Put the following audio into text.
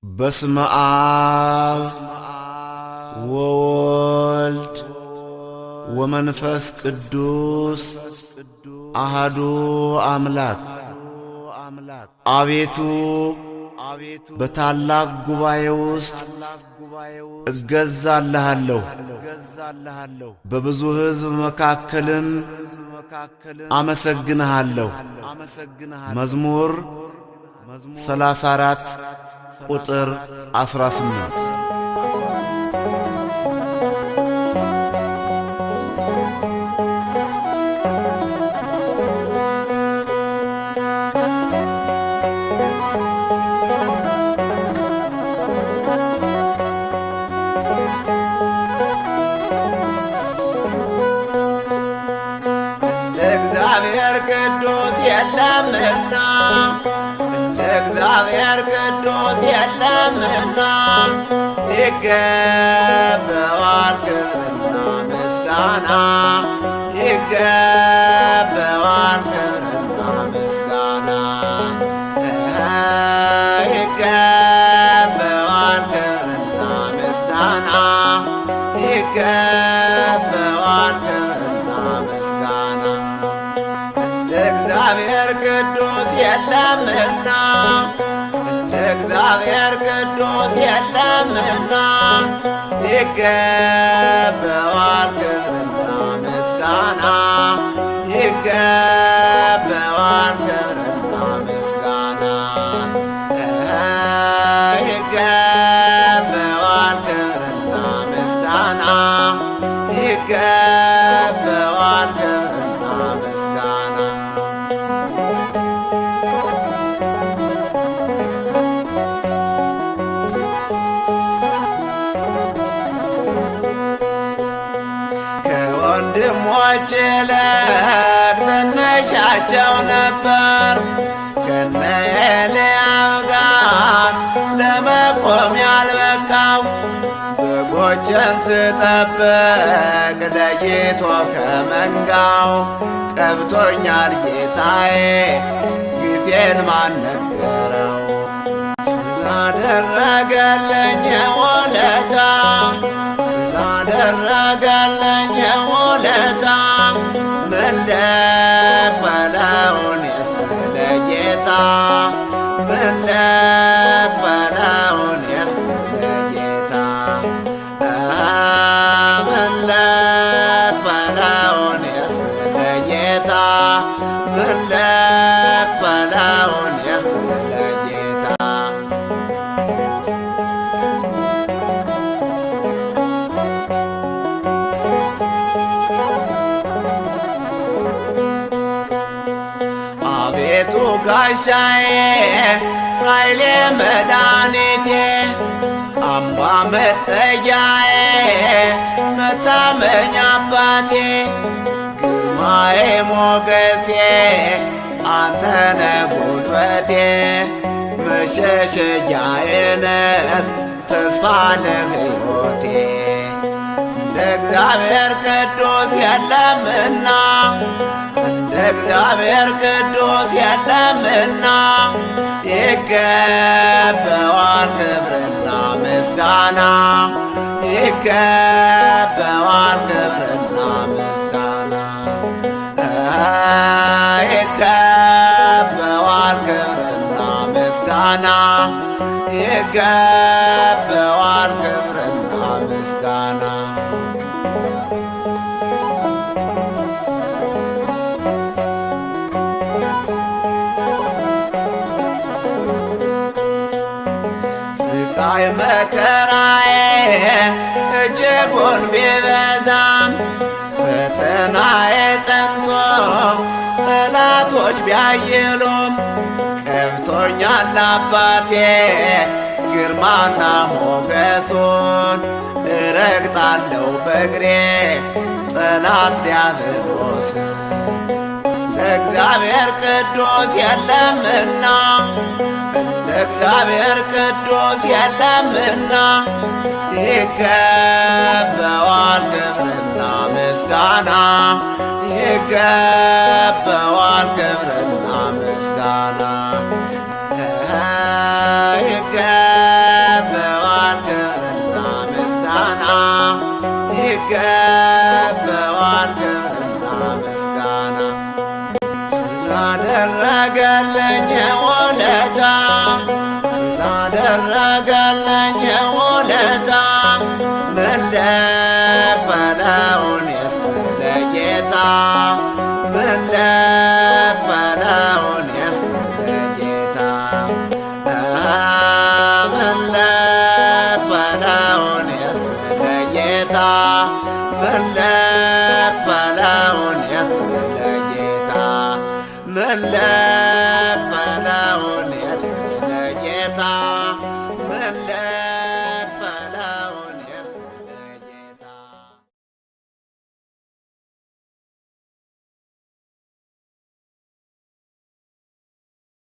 በስመ አብ ወወልድ ወመንፈስ ቅዱስ አሐዱ አምላክ። አቤቱ በታላቅ ጉባኤ ውስጥ እገዛልሃለሁ፣ በብዙ ሕዝብ መካከልም አመሰግንሃለሁ። መዝሙር 34 ቁጥር 18። እግዚአብሔር ቅዱስ የለምና እግዚአብሔር ቅዱስ የለምና ይገባዋል ክብርና ምስጋና ይገባዋል ክብርና ምስጋና ይገባዋል ክብርና ምስጋና ይገባዋል ክብርና ምስጋና እግዚአብሔር ቅዱስ የለምና እግዚአብሔር ቅዱስ የለምና ይገባዋል ክብርና ምስጋና ይገባዋል ክብርና ምስጋና ይገባዋል ክብርና ምስጋና ይገባዋል ክብርና ምስጋና ወንድሞች ይልቅ ትንሻቸው ነበር፣ ከነ ኤልያብ ጋር ለመቆም ያልበቃው። በጎችን ስጠብቅ ለይቶ ከመንጋው ቀብቶኛል ጌታዬ ግፌን ማን ነገረው? ስላደረገልኝ ውለታ ስላደረገልኝ ውለታ ምን ልክፈለውን የስለ ጌታ ምን ልክፈለውን የስለ ጌታ ምን ልክፈለውን የስለ ጌታ ምን ልክፈለውን የስለ ጌታ አቤቱ ጋሻዬ ኃይሌ መድኃኒቴ አምባ መጠጊያዬ መታመኛ አባቴ ግርማዬ ሞገሴ አንተነ ጉልበቴ መሸሸጊያዬ ነህ ተስፋ ለሕይወቴ። እንደ እግዚአብሔር ቅዱስ የለምና እንደ እግዚአብሔር ቅዱስ የለምና ይገባዋል ክብርና ምስጋና ይገባዋል ክብርና ምስጋና ይገባዋል ክብርና ምስጋና ይገባዋል ክብርና ምስጋና ስቃይ መከራዬ እጅጉን ቢበዛም ፈተናዬ ጸንቶ ጠላቶች ቢያይሉም ቀብቶኛል አባቴ ግርማና ሞገሱን እረግጣለሁ በእግሬ ጠላት ዲያብሎስ። እግዚአብሔር ቅዱስ የለምና እንደ እግዚአብሔር ቅዱስ የለምና ይገባዋል ክብርና ምስጋና ይገባዋል ክብርና ምስጋና ይገባዋል ይገባዋል ክብርና ምስጋና ስላደረገልኝ ውለታ ስላደረገልኝ ውለታ ምን ልክፈለውን የስለ ጌታ ምን ልክፈለውን የስለ ጌታ ምን ልክፈለውን የስለ ጌታ ምን ልክፈለውን የስለ ጌታ ምን